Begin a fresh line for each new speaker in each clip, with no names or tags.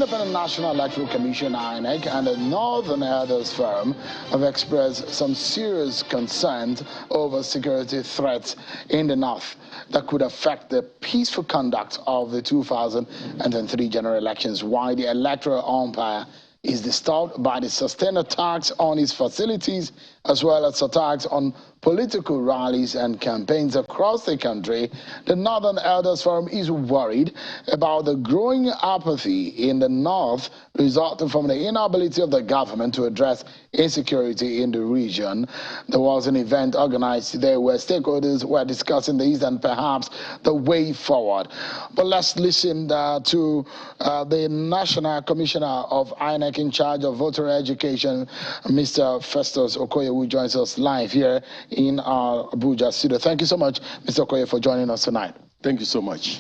Independent National Electoral Commission, INEC, and the Northern Elders Forum have expressed some serious concerns over security threats in the North that could affect the peaceful conduct of the 2003 general elections, while the electoral umpire is disturbed by the sustained attacks on its facilities, as well as attacks on political rallies and campaigns across the country. The Northern Elders Forum is worried about the growing apathy in the North resulting from the inability of the government to address insecurity in the region. There was an event organized today where stakeholders were discussing these and perhaps the way forward. But let's listen to the National Commissioner of INEC in charge of voter education, Mr. Festus Okoye, who joins us live here in our Abuja studio. Thank you so much, Mr. Okoye, for joining us tonight.
Thank you so much.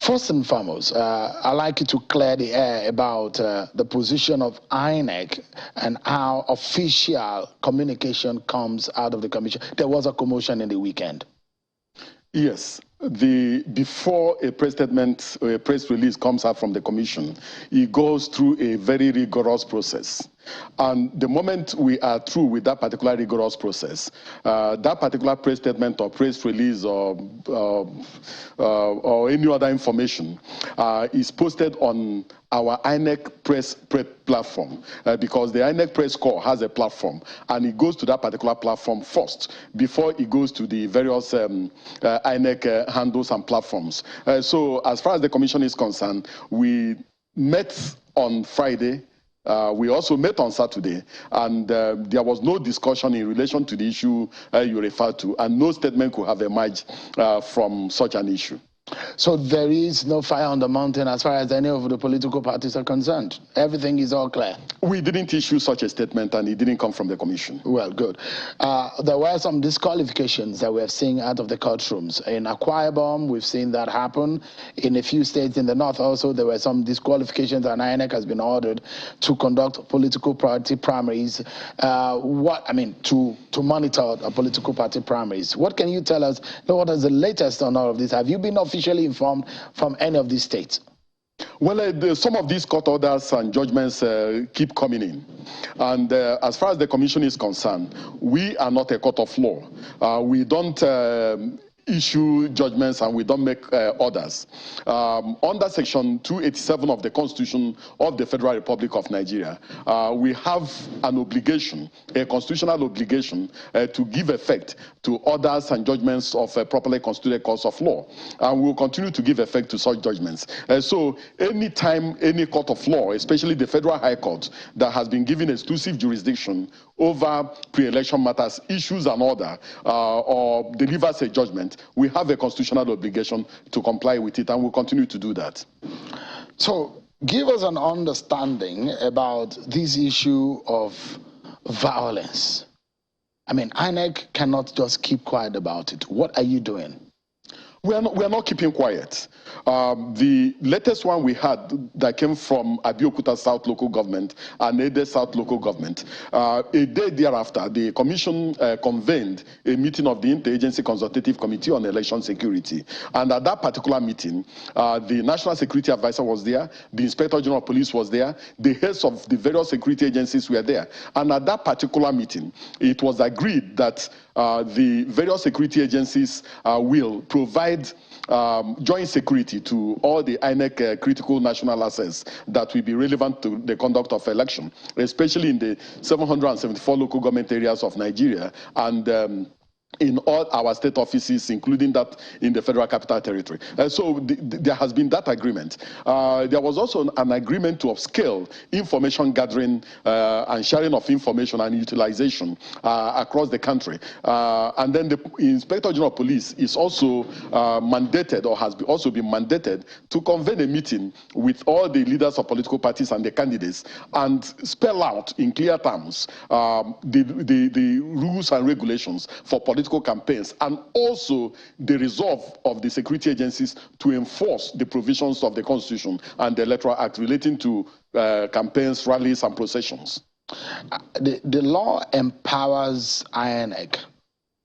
First and foremost, I'd like you to clear the air about the position of INEC and how official communication comes out of the commission. There was a commotion in the weekend.
Yes. Before a press statement or a press release comes out from the commission, it goes through a very rigorous process. And the moment we are through with that particular rigorous process, that particular press statement or press release or any other information is posted on our INEC press platform, because the INEC Press Corps has a platform, and it goes to that particular platform first before it goes to the various INEC handles and platforms. So as far as the commission is concerned, we met on Friday. We also met on Saturday, and there was no discussion in relation to the issue you referred to, and no statement could have emerged from such an issue.
So there is no fire on the mountain as far as any of the political parties are concerned. Everything is all clear.
We didn't issue such a statement, and it didn't come from the commission.
Well, good. There were some disqualifications that we're seeing out of the courtrooms. In Akwa Ibom, we've seen that happen. In a few states in the north also, there were some disqualifications, and INEC has been ordered to conduct political party primaries. To monitor political party primaries. What can you tell us? What is the latest on all of this? Have you been officially informed from any of these states?
Well, some of these court orders and judgments keep coming in. And as far as the commission is concerned, we are not a court of law. We don't issue judgments, and we don't make orders. Under Section 287 of the Constitution of the Federal Republic of Nigeria, we have an obligation, a constitutional obligation, to give effect to orders and judgments of a properly constituted courts of law. And we will continue to give effect to such judgments. So anytime any court of law, especially the Federal High Court, that has been given exclusive jurisdiction over pre-election matters, issues an order, or delivers a judgment, we have a constitutional obligation to comply with it, and we'll continue to do that.
So give us an understanding about this issue of violence. I mean, INEC cannot just keep quiet about it. What are you doing?
We are not keeping quiet. The latest one we had that came from Abeokuta South Local Government and Ede South Local Government, a day thereafter, the commission convened a meeting of the Interagency Consultative Committee on Election Security. And at that particular meeting, the National Security Advisor was there, the Inspector General of Police was there, the heads of the various security agencies were there. And at that particular meeting, it was agreed that the various security agencies will provide joint security to all the INEC critical national assets that will be relevant to the conduct of election, especially in the 774 local government areas of Nigeria, and in all our state offices, including that in the Federal Capital Territory. So there has been that agreement. There was also an agreement to upscale information gathering and sharing of information and utilization across the country. And then the Inspector General of Police is also mandated, or has also been mandated, to convene a meeting with all the leaders of political parties and the candidates and spell out in clear terms the rules and regulations for political campaigns, and also the resolve of the security agencies to enforce the provisions of the Constitution and the Electoral Act relating to campaigns, rallies, and processions.
The law empowers INEC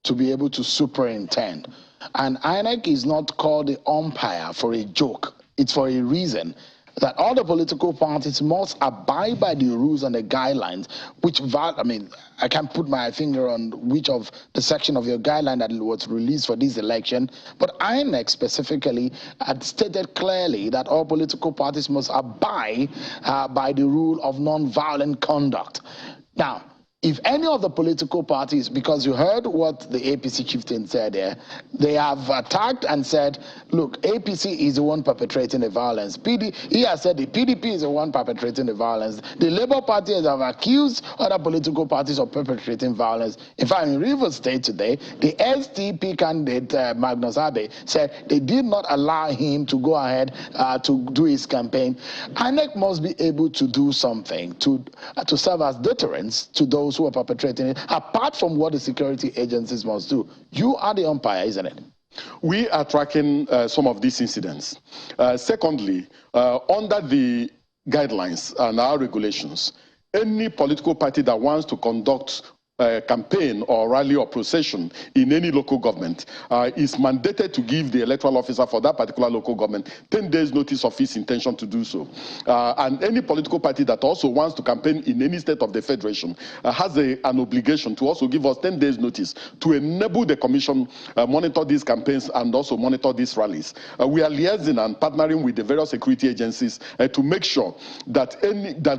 to be able to superintend, and INEC is not called the umpire for a joke. It's for a reason. that all the political parties must abide by the rules and the guidelines, which, I mean, I can't put my finger on which of the section of your guideline that was released for this election, but INEC specifically had stated clearly that all political parties must abide by the rule of non-violent conduct. Now, if any of the political parties, because you heard what the APC chieftain said there, they have attacked and said, look, APC is the one perpetrating the violence. He has said the PDP is the one perpetrating the violence. The Labour Party has accused other political parties of perpetrating violence. In fact, in Rivers State today, the SDP candidate, Magnus Abe, said they did not allow him to go ahead to do his campaign. INEC must be able to do something to serve as deterrence to those who are perpetrating it, apart from what the security agencies must do. You are the umpire, isn't it?
We are tracking some of these incidents. Secondly, under the guidelines and our regulations, any political party that wants to conduct a campaign or rally or procession in any local government is mandated to give the electoral officer for that particular local government 10 days notice of his intention to do so. And any political party that also wants to campaign in any state of the federation has an obligation to also give us 10 days notice to enable the commission monitor these campaigns and also monitor these rallies. We are liaising and partnering with the various security agencies to make sure that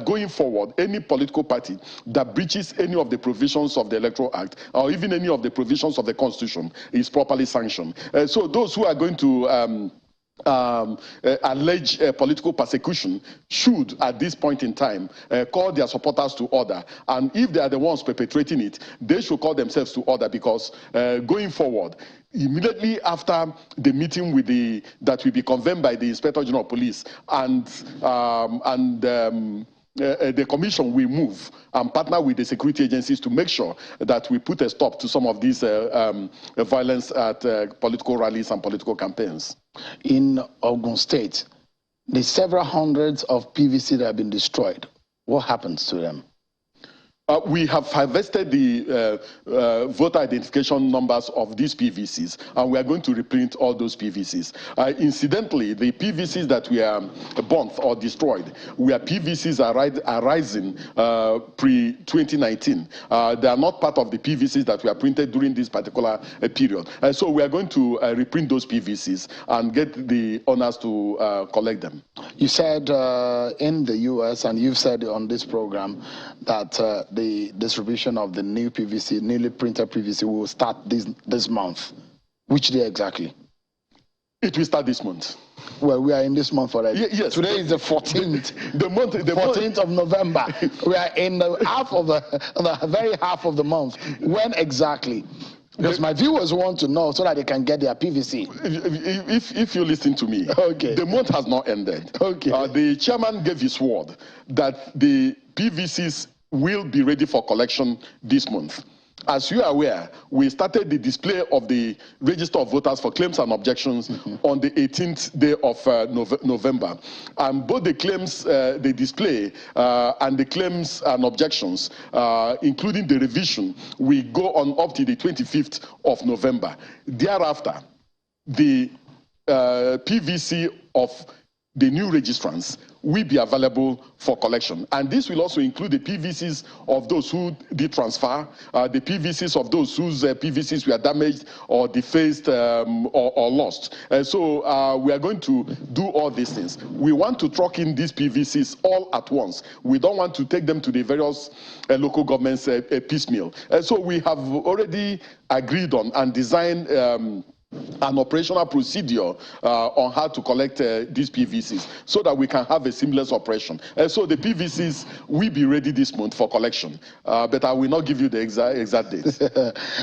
going forward, any political party that breaches any of the provisions of the Electoral Act or even any of the provisions of the Constitution is properly sanctioned. So those who are going to allege political persecution should, at this point in time, call their supporters to order. And if they are the ones perpetrating it, they should call themselves to order, because going forward, immediately after the meeting with that will be convened by the Inspector General of Police the commission will move and partner with the security agencies to make sure that we put a stop to some of these violence at political rallies and political campaigns.
In Ogun State, the several hundreds of PVC that have been destroyed. What happens to them?
We have harvested the voter identification numbers of these PVCs, and we are going to reprint all those PVCs. Incidentally, the PVCs that we are burnt or destroyed were PVCs arising pre-2019. They are not part of the PVCs that were printed during this particular period. So we are going to reprint those PVCs and get the owners to collect them.
You said in the U.S., and you've said on this program, that the distribution of the new PVC, newly printed PVC, will start this month. Which day exactly?
It will start this month.
Well, we are in this month already.
Yes.
Today is the 14th.
The
14th of November. We are in the very half of the month. When exactly? Because my viewers want to know so that they can get their PVC.
If you listen to me,
okay.
The month has not ended.
Okay.
The chairman gave his word that the PVCs will be ready for collection this month. As you are aware, we started the display of the register of voters for claims and objections on the 18th day of November. And both the claims, the display, and the claims and objections, including the revision, will go on up to the 25th of November. Thereafter, the PVC of the new registrants will be available for collection. And this will also include the PVCs of those who did transfer, the PVCs of those whose PVCs were damaged or defaced or lost. So we are going to do all these things. We want to truck in these PVCs all at once. We don't want to take them to the various local governments piecemeal. So we have already agreed on and designed an operational procedure on how to collect these PVCs so that we can have a seamless operation. So the PVCs will be ready this month for collection, but I will not give you the exact dates.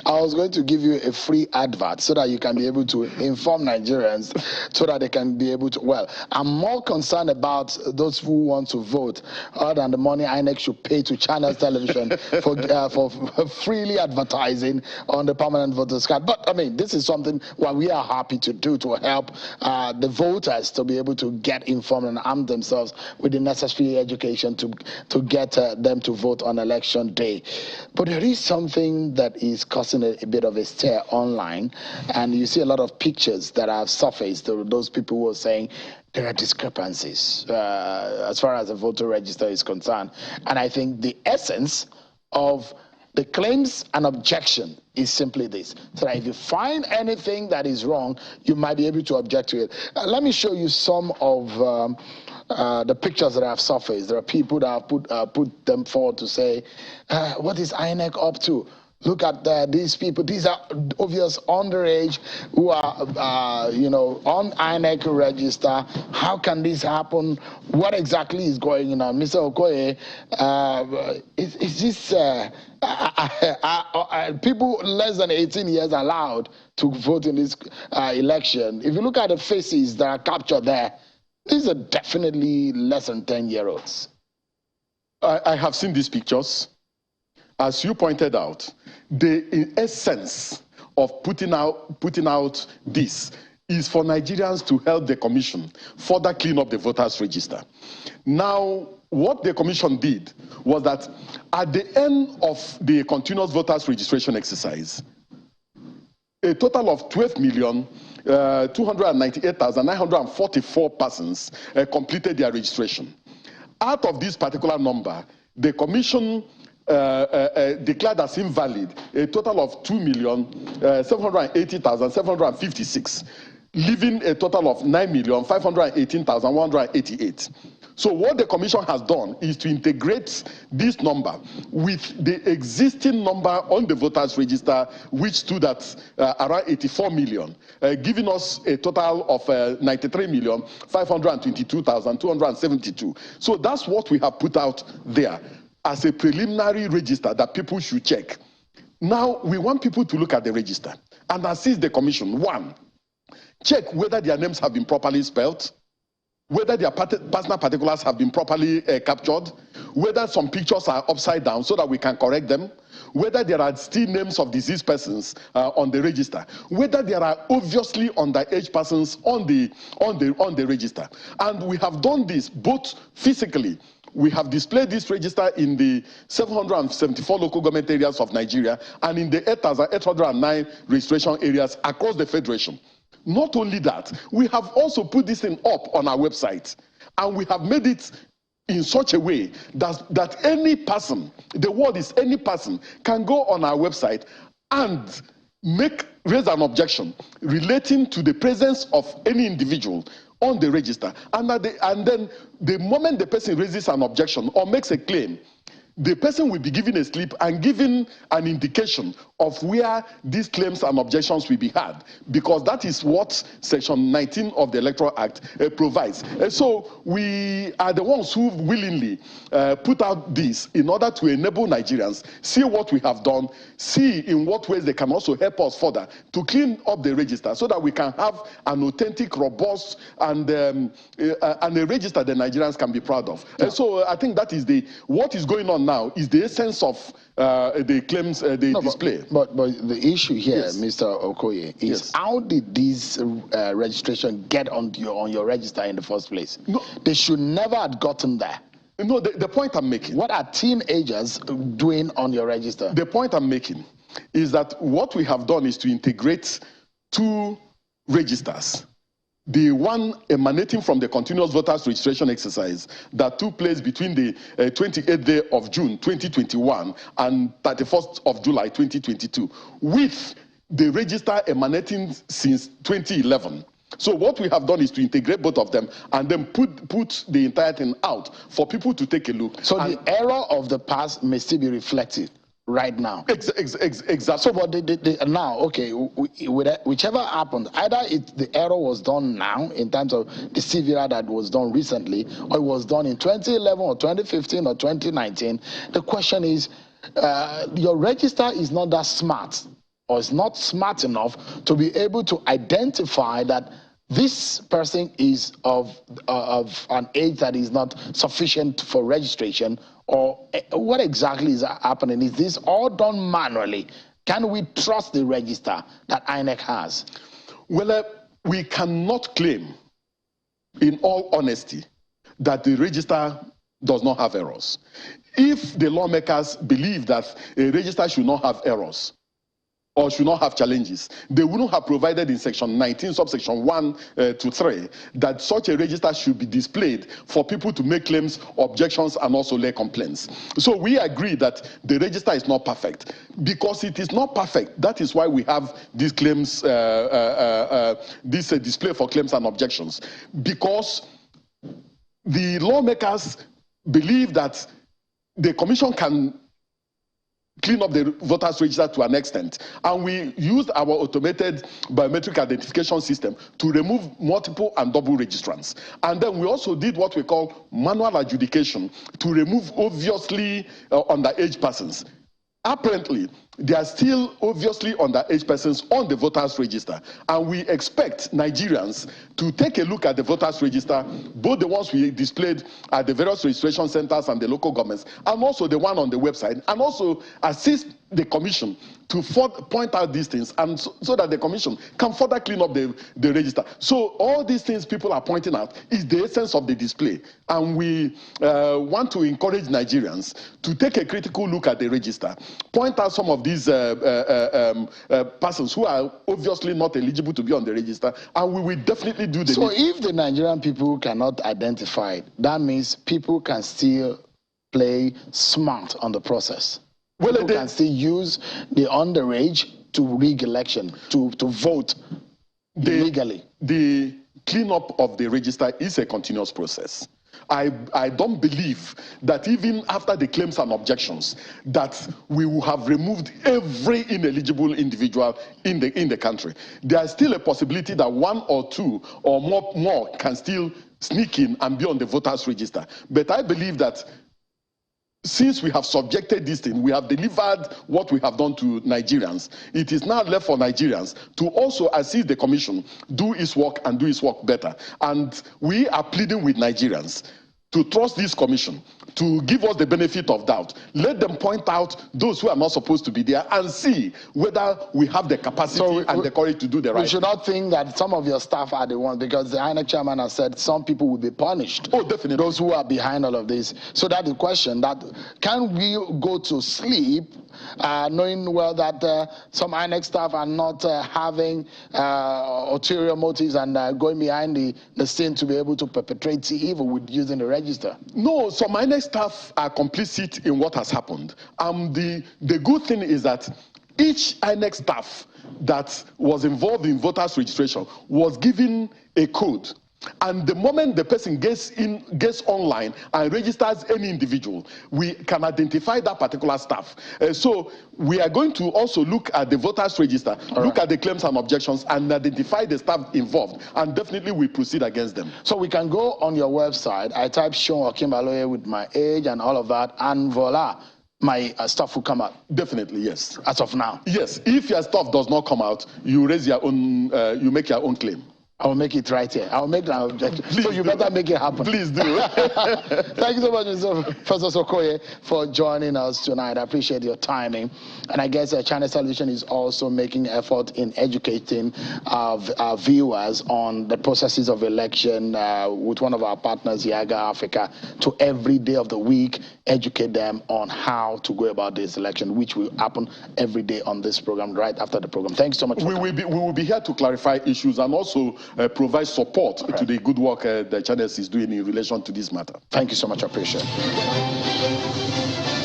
I was going to give you a free advert so that you can be able to inform Nigerians so that they can be able to, well, I'm more concerned about those who want to vote other than the money INEC should pay to Channels Television for freely advertising on the permanent voters card. But I mean, this is something what we are happy to do to help the voters to be able to get informed and arm themselves with the necessary education to get them to vote on election day. But there is something that is causing a bit of a stir online, and you see a lot of pictures that have surfaced. Those people who are saying there are discrepancies as far as the voter register is concerned. And I think the essence of the claims and objection is simply this: so that if you find anything that is wrong, you might be able to object to it. Let me show you some of the pictures that have surfaced. There are people that have put them forward to say, what is INEC up to? Look at these people. These are obvious underage who are, you know, on INEC register. How can this happen? What exactly is going on? Mr. Okoye, is this people less than 18 years allowed to vote in this election? If you look at the faces that are captured there, these are definitely less than 10-year-olds.
I have seen these pictures. As you pointed out, the essence of putting out this is for Nigerians to help the commission further clean up the voters register. Now, what the commission did was that at the end of the continuous voters registration exercise, a total of 12,298,944 persons completed their registration. Out of this particular number, the commission declared as invalid a total of 2,780,756, leaving a total of 9,518,188. So what the commission has done is to integrate this number with the existing number on the voters register, which stood at around 84 million, giving us a total of 93,522,272. So that's what we have put out there as a preliminary register that people should check. Now, we want people to look at the register and assist the commission. One, check whether their names have been properly spelled, whether their personal particulars have been properly captured, whether some pictures are upside down so that we can correct them, whether there are still names of deceased persons on the register, whether there are obviously underage persons on the register. And we have done this both physically. We have displayed this register in the 774 local government areas of Nigeria and in the 8,809 registration areas across the Federation. Not only that, we have also put this thing up on our website, and we have made it in such a way that any person, the word is any person, can go on our website and raise an objection relating to the presence of any individual on the register. And then the moment the person raises an objection or makes a claim, the person will be given a slip and given an indication of where these claims and objections will be had, because that is what Section 19 of the Electoral Act provides. And so we are the ones who willingly put out this in order to enable Nigerians see what we have done, see in what ways they can also help us further to clean up the register so that we can have an authentic, robust, and a register that Nigerians can be proud of. Yeah. And so I think that is what is going on now is the essence of the claims they display.
But the issue here, yes, Mr. Okoye, is yes, how did this registration get on your register in the first place? No, they should never have gotten there.
No, the point I'm making.
What are teenagers doing on your register?
The point I'm making is that what we have done is to integrate two registers. The one emanating from the continuous voters registration exercise that took place between the 28th day of June 2021 and 31st of July 2022, with the register emanating since 2011. So what we have done is to integrate both of them and then put the entire thing out for people to take a look.
So the error of the past may still be reflected right now.
Exactly.
So, but now, okay, whichever happened, either the error was done now in terms of the CVR that was done recently, or it was done in 2011 or 2015 or 2019. The question is, your register is not that smart, or is not smart enough to be able to identify that this person is of an age that is not sufficient for registration, or what exactly is happening? Is this all done manually? Can we trust the register that INEC has?
Well, we cannot claim, in all honesty, that the register does not have errors. If the lawmakers believe that a register should not have errors or should not have challenges, they wouldn't have provided in section 19, subsection 1 to 3, that such a register should be displayed for people to make claims, objections, and also lay complaints. So we agree that the register is not perfect. Because it is not perfect, that is why we have these claims, this display for claims and objections. Because the lawmakers believe that the commission can clean up the voters register to an extent, and we used our automated biometric identification system to remove multiple and double registrants. And then we also did what we call manual adjudication to remove obviously underage persons. Apparently, there are still obviously underage persons on the voters register, and we expect Nigerians to take a look at the voters register, both the ones we displayed at the various registration centers and the local governments, and also the one on the website, and also assist the commission to point out these things, and so that the commission can further clean up the register. So all these things people are pointing out is the essence of the display, and we want to encourage Nigerians to take a critical look at the register, point out some of these persons who are obviously not eligible to be on the register, and we will definitely do the.
So if the Nigerian people cannot identify it, that means people can still play smart on the process. Well, people can still use the underage to rig election, to vote illegally.
The cleanup of the register is a continuous process. I don't believe that even after the claims and objections that we will have removed every ineligible individual in the country. There is still a possibility that one or two or more can still sneak in and be on the voters register. But I believe that since we have subjected this thing, we have delivered what we have done to Nigerians. It is now left for Nigerians to also assist the commission, do its work and do its work better. And we are pleading with Nigerians to trust this commission, to give us the benefit of doubt. Let them point out those who are not supposed to be there and see whether we have the capacity and the courage to do the right thing.
We should not think that some of your staff are the ones, because the INEC chairman has said some people will be punished.
Oh, definitely.
Those who are behind all of this. So that's the question, that can we go to sleep knowing well that some INEC staff are not having ulterior motives and going behind the scene to be able to perpetrate the evil with using the register?
No, some INEC staff are complicit in what has happened. The good thing is that each INEC staff that was involved in voters registration was given a code. And the moment the person gets online and registers any individual, we can identify that particular staff. So we are going to also look at the voters register, look at the claims and objections, and identify the staff involved. And definitely we proceed against them.
So we can go on your website. I type Sean Okimbaloye with my age and all of that, and voila, my stuff will come out.
Definitely, yes.
As of now?
Yes. If your stuff does not come out, you raise your own, you make your own claim.
I will make it right here. I will make that objection. So you better make it happen.
Please do.
Thank you so much, Professor Sokoye, for joining us tonight. I appreciate your timing. And I guess Channels Television is also making effort in educating our viewers on the processes of election with one of our partners, Yaga Africa, to every day of the week educate them on how to go about this election, which will happen every day on this program, right after the program. Thanks so much.
We will be here to clarify issues and also provide support to the good work the Channels is doing in relation to this matter.
Thank you so much. I appreciate it.